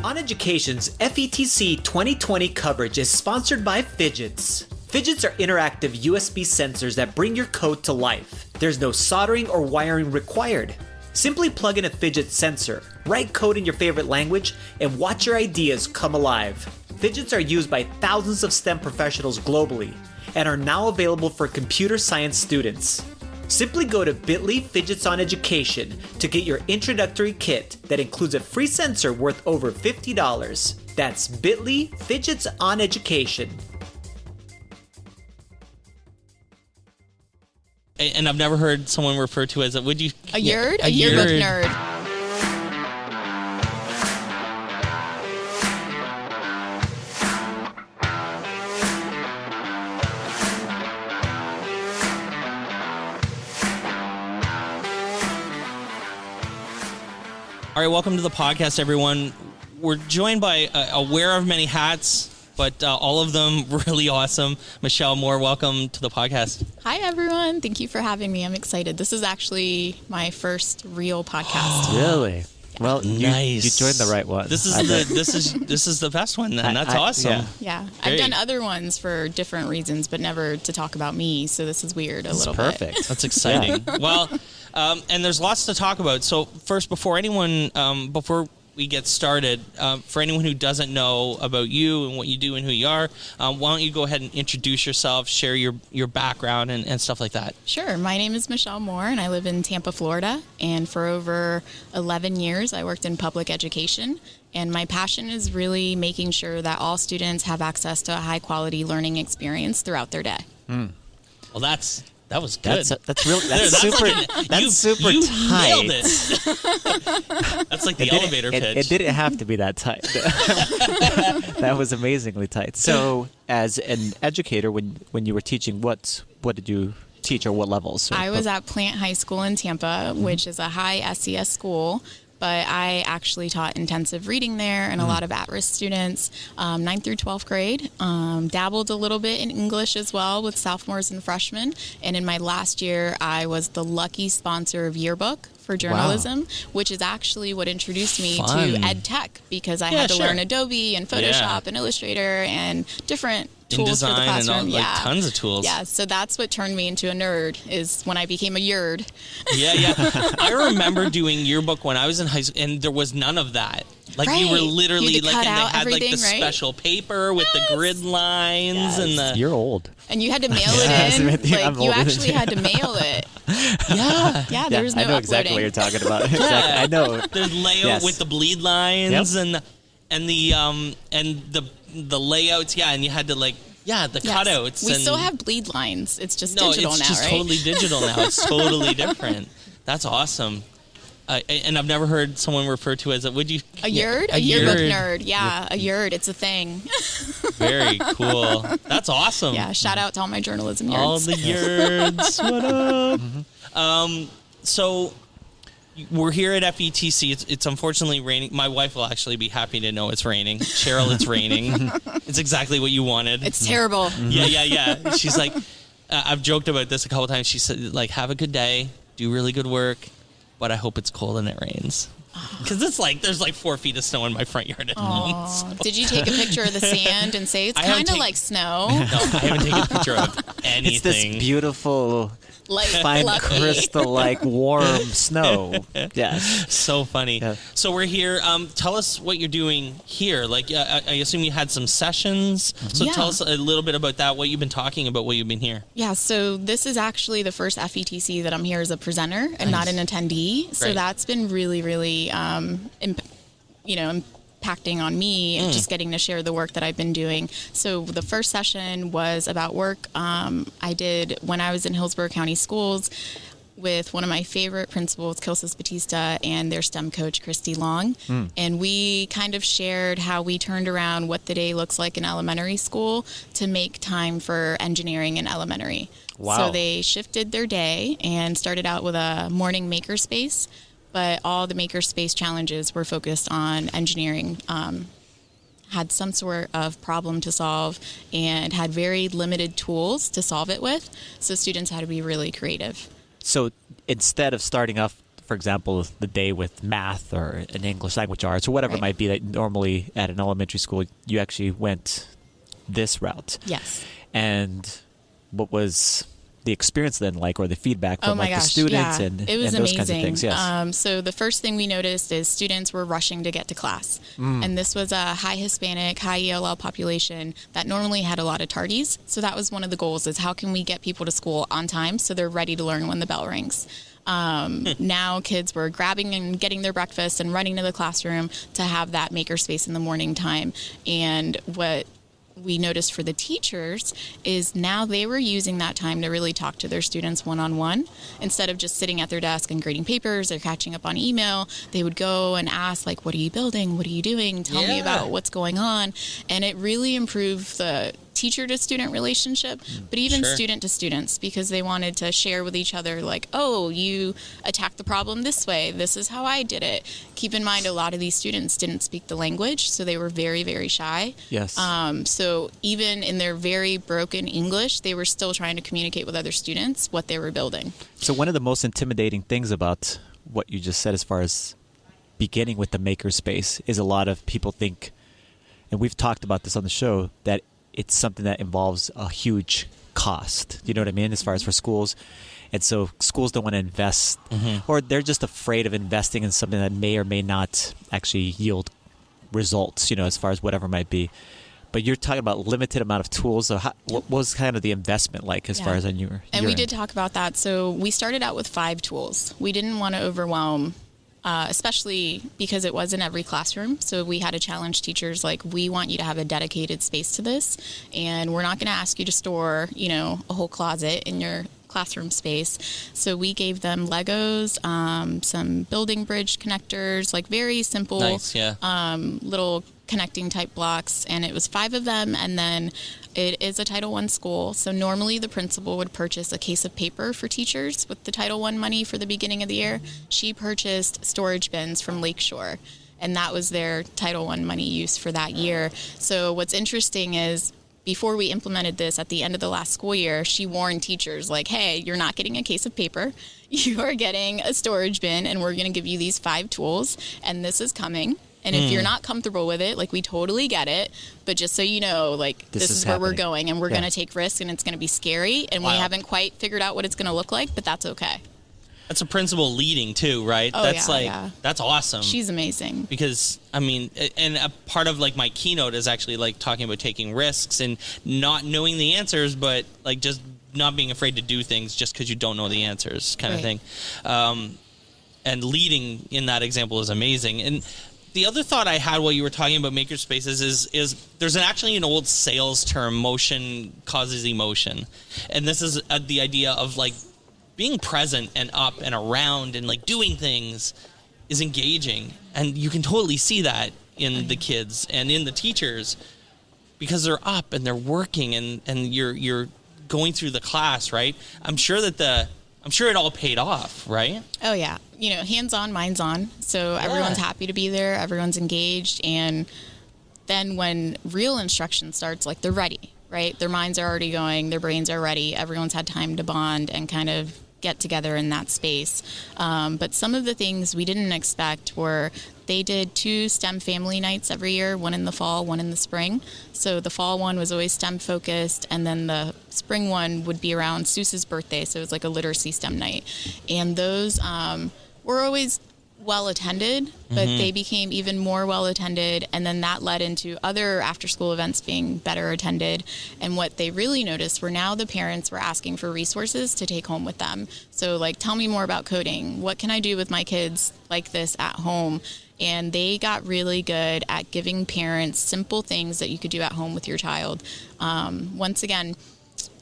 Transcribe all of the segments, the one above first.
OnEducation's FETC 2020 coverage is sponsored by Fidgets. Fidgets are interactive USB sensors that bring your code to life. There's no soldering or wiring required. Simply plug in a Fidget sensor, write code in your favorite language, and watch your ideas come alive. Fidgets are used by thousands of STEM professionals globally and are now available for computer science students. Simply go to bit.ly/Fidgets on Education to get your introductory kit that includes a free sensor worth over $50. That's bit.ly/Fidgets on Education. And I've never heard someone refer to as a yerd? A yearbook nerd. All right, welcome to the podcast, everyone. We're joined by a wearer of many hats, but all of them really awesome. Michelle Moore, welcome to the podcast. Hi, everyone. Thank you for having me. I'm excited. This is actually my first real podcast. Really? Yeah. Well, nice. You joined the right one. This is the best one, and that's awesome. Yeah. I've done other ones for different reasons, but never to talk about me. So this is weird a little bit. Perfect. That's exciting. Yeah. Well, and there's lots to talk about. So first, before we get started, for anyone who doesn't know about you and what you do and who you are, why don't you go ahead and introduce yourself, share your background and stuff like that. Sure. My name is Michelle Moore, and I live in Tampa, Florida. And for over 11 years, I worked in public education. And my passion is really making sure that all students have access to a high-quality learning experience throughout their day. Well, that was good. That's super tight. Nailed it. That's like the elevator pitch. It didn't have to be that tight. That was amazingly tight. So, as an educator, when you were teaching, what did you teach, or what levels? I was at Plant High School in Tampa, which is a high SES school. But I actually taught intensive reading there and a lot of at-risk students, 9th through 12th grade. Dabbled a little bit in English as well with sophomores and freshmen. And in my last year, I was the lucky sponsor of Yearbook for journalism, which is actually what introduced me to ed tech, because I had to learn Adobe and Photoshop and Illustrator and different tools for the classroom. And all, tons of tools. Yeah, so that's what turned me into a nerd, is when I became a yerd. Yeah. I remember doing Yearbook when I was in high school, and there was none of that. Like, you were literally and they had like the special paper with the grid lines and the... You're old. And you had to mail it in. Like, you actually had to mail it. Yeah, there was no I know exactly what you're talking about. Exactly. I know. There's layout with the bleed lines and the layouts, and you had to the cutouts. We still have bleed lines. It's just digital now, right? No, it's just totally digital now. It's totally different. That's awesome. And I've never heard someone refer to as a yerd? A yearbook nerd. Yeah, a yerd. It's a thing. Very cool. That's awesome. Yeah, shout out to all my journalism nerds. All the yerds. What up? So we're here at FETC. It's unfortunately raining. My wife will actually be happy to know it's raining. Cheryl, it's raining. It's exactly what you wanted. It's terrible. Yeah. She's like, I've joked about this a couple times. She said, have a good day, do really good work, but I hope it's cold and it rains. Because it's there's 4 feet of snow in my front yard at the moment. So. Did you take a picture of the sand and say it's kind of like snow? No, I haven't taken a picture of anything. It's this beautiful, fine crystal, warm snow. Yes. So funny. Yeah. So we're here. Tell us what you're doing here. I assume you had some sessions. So tell us a little bit about that, what you've been talking about, what you've been here. Yeah, so this is actually the first FETC that I'm here as a presenter and not an attendee. Great. So that's been really, really, impacting on me and just getting to share the work that I've been doing. So the first session was about work I did when I was in Hillsborough County Schools with one of my favorite principals, Kilsis Batista, and their STEM coach, Christy Long. And we kind of shared how we turned around what the day looks like in elementary school to make time for engineering in elementary. Wow. So they shifted their day and started out with a morning makerspace, but all the makerspace challenges were focused on engineering, had some sort of problem to solve, and had very limited tools to solve it with. So students had to be really creative. So instead of starting off for example, the day with math or an English language arts or whatever it might be that normally at an elementary school, you actually went this route. Yes. And what was the experience then like, or the feedback from the students and it was and those amazing. kinds of things? Yes. So the first thing we noticed is students were rushing to get to class. And this was a high Hispanic, high ELL population that normally had a lot of tardies. So that was one of the goals, is how can we get people to school on time so they're ready to learn when the bell rings. Now kids were grabbing and getting their breakfast and running to the classroom to have that makerspace in the morning time. And what we noticed for the teachers is now they were using that time to really talk to their students one-on-one. Instead of just sitting at their desk and grading papers or catching up on email, they would go and ask, like, what are you building? What are you doing? Tell me about what's going on. And it really improved the teacher to student relationship, but even student to students, because they wanted to share with each other, like, oh, you attacked the problem this way. This is how I did it. Keep in mind, a lot of these students didn't speak the language, so they were very, very shy. Yes. So even in their very broken English, they were still trying to communicate with other students what they were building. So one of the most intimidating things about what you just said as far as beginning with the makerspace is a lot of people think, and we've talked about this on the show, that it's something that involves a huge cost. You know what I mean? As far as for schools. And so schools don't want to invest, or they're just afraid of investing in something that may or may not actually yield results, you know, as far as whatever might be. But you're talking about limited amount of tools. So what was kind of the investment like as far as on your And we end? did talk about that. So we started out with 5 tools. We didn't want to overwhelm, especially because it was in every classroom. So we had to challenge teachers, like, we want you to have a dedicated space to this, and we're not going to ask you to store, you know, a whole closet in your classroom space. So we gave them Legos, some building bridge connectors, like very simple, little connecting type blocks, and it was 5 of them. And then it is a Title I school, so normally the principal would purchase a case of paper for teachers with the Title I money for the beginning of the year. She purchased storage bins from Lakeshore, and that was their Title I money use for that year. So what's interesting is, before we implemented this at the end of the last school year, she warned teachers, like, hey, you're not getting a case of paper. You are getting a storage bin, and we're going to give you these 5 tools, and this is coming. And if you're not comfortable with it, like, we totally get it. But just so you know, like, this is where we're going, and we're going to take risks, and it's going to be scary, and we haven't quite figured out what it's going to look like, but that's okay. That's a principal leading too, right? Oh, that's that's awesome. She's amazing. Because, I mean, and a part of, like, my keynote is actually, like, talking about taking risks and not knowing the answers, but, like, just not being afraid to do things just because you don't know the answers, kind of thing. And leading in that example is amazing. And the other thought I had while you were talking about makerspaces is there's actually an old sales term, motion causes emotion. And this is the idea of, like, being present and up and around and, like, doing things is engaging. And you can totally see that in the kids and in the teachers, because they're up and they're working and you're going through the class, right? I'm sure it all paid off, right? Oh, yeah. You know, hands on, minds on. So everyone's happy to be there. Everyone's engaged. And then when real instruction starts, like, they're ready, right? Their minds are already going. Their brains are ready. Everyone's had time to bond and kind of get together in that space. But some of the things we didn't expect were, they did 2 STEM family nights every year, one in the fall, one in the spring. So the fall one was always STEM focused, and then the spring one would be around Seuss's birthday. So it was like a literacy STEM night. And those were always well attended, but they became even more well attended, and then that led into other after school events being better attended. And what they really noticed were, now the parents were asking for resources to take home with them. So, like, tell me more about coding. What can I do with my kids like this at home? And they got really good at giving parents simple things that you could do at home with your child. Once again,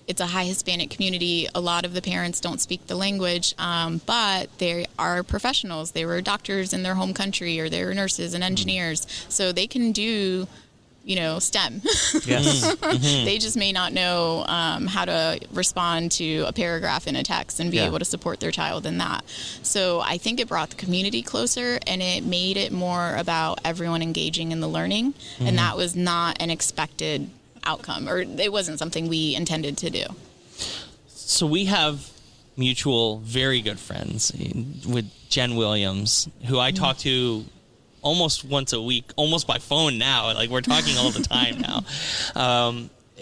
it's a high Hispanic community. A lot of the parents don't speak the language, but they are professionals. They were doctors in their home country, or they were nurses and engineers. So they can do, you know, STEM. Yes. They just may not know how to respond to a paragraph in a text and be able to support their child in that. So I think it brought the community closer, and it made it more about everyone engaging in the learning. And that was not an expected outcome, or it wasn't something we intended to do. So we have mutual, very good friends with Jen Williams, who I talk to almost once a week, almost by phone now. Like, we're talking all the time now.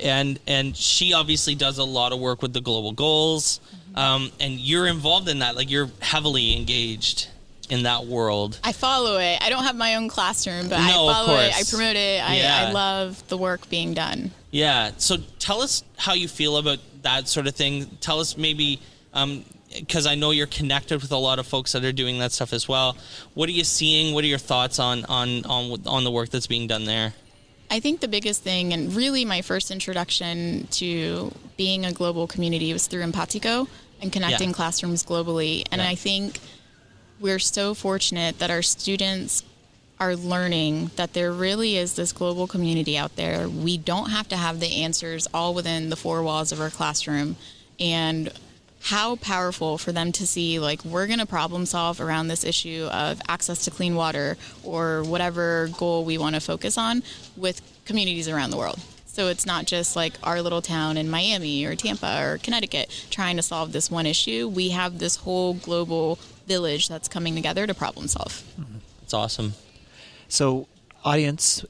And she obviously does a lot of work with the global goals. And you're involved in that. Like, you're heavily engaged in that world. I follow it. I don't have my own classroom, but I No, of follow it. I course. promote it. Yeah. I love the work being done. Yeah. So tell us how you feel about that sort of thing. Tell us maybe, because I know you're connected with a lot of folks that are doing that stuff as well. What are you seeing? What are your thoughts on the work that's being done there? I think the biggest thing, and really my first introduction to being a global community, was through Empatico and connecting classrooms globally. And I think we're so fortunate that our students are learning that there really is this global community out there. We don't have to have the answers all within the four walls of our classroom. And how powerful for them to see, like, we're going to problem solve around this issue of access to clean water or whatever goal we want to focus on with communities around the world. So it's not just like our little town in Miami or Tampa or Connecticut trying to solve this one issue. We have this whole global village that's coming together to problem solve. It's awesome. So, audience,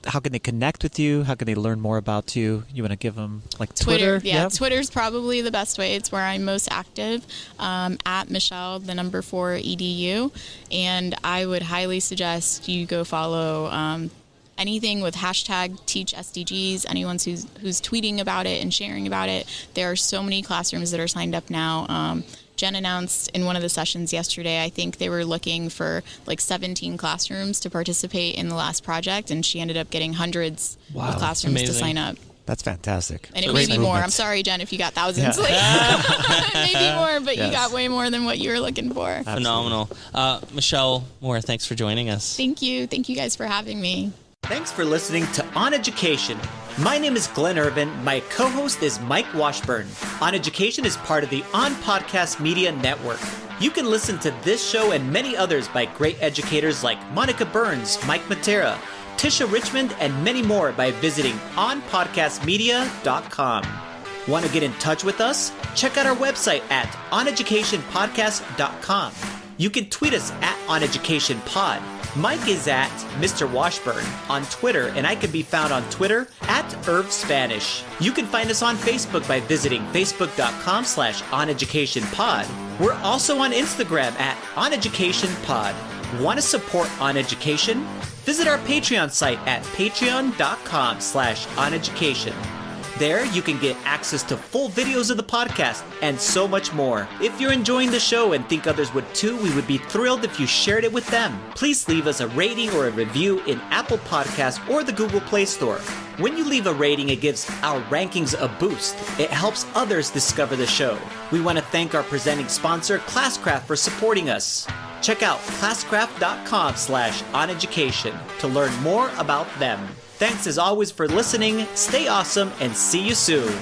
how can they connect with you? How can they learn more about you? You want to give them, like, Twitter? Yeah, Yep. Twitter's probably the best way. It's where I'm most active, at Michelle, 4 EDU. And I would highly suggest you go follow anything with hashtag Teach SDGs, anyone who's tweeting about it and sharing about it. There are so many classrooms that are signed up now. Jen announced in one of the sessions yesterday, I think they were looking for like 17 classrooms to participate in the last project, and she ended up getting hundreds of classrooms to sign up. That's fantastic. And it may be more. I'm sorry, Jen, if you got thousands. Maybe more, but you got way more than what you were looking for. Absolutely. Phenomenal. Michelle Moore, thanks for joining us. Thank you. Thank you guys for having me. Thanks for listening to OnEducation. My name is Glenn Irvin. My co-host is Mike Washburn. OnEducation is part of the On Podcast Media Network. You can listen to this show and many others by great educators like Monica Burns, Mike Matera, Tisha Richmond, and many more by visiting onpodcastmedia.com. Want to get in touch with us? Check out our website at oneducationpodcast.com. You can tweet us at OnEducationPod. Mike is at Mr. Washburn on Twitter, and I can be found on Twitter at IrvSpanish. You can find us on Facebook by visiting facebook.com/OnEducationPod. We're also on Instagram at OnEducationPod. Want to support OnEducation? Visit our Patreon site at patreon.com/OnEducation. There, you can get access to full videos of the podcast and so much more. If you're enjoying the show and think others would too, we would be thrilled if you shared it with them. Please leave us a rating or a review in Apple Podcasts or the Google Play Store. When you leave a rating, it gives our rankings a boost. It helps others discover the show. We want to thank our presenting sponsor, Classcraft, for supporting us. Check out classcraft.com/OnEducation to learn more about them. Thanks as always for listening, stay awesome, and see you soon.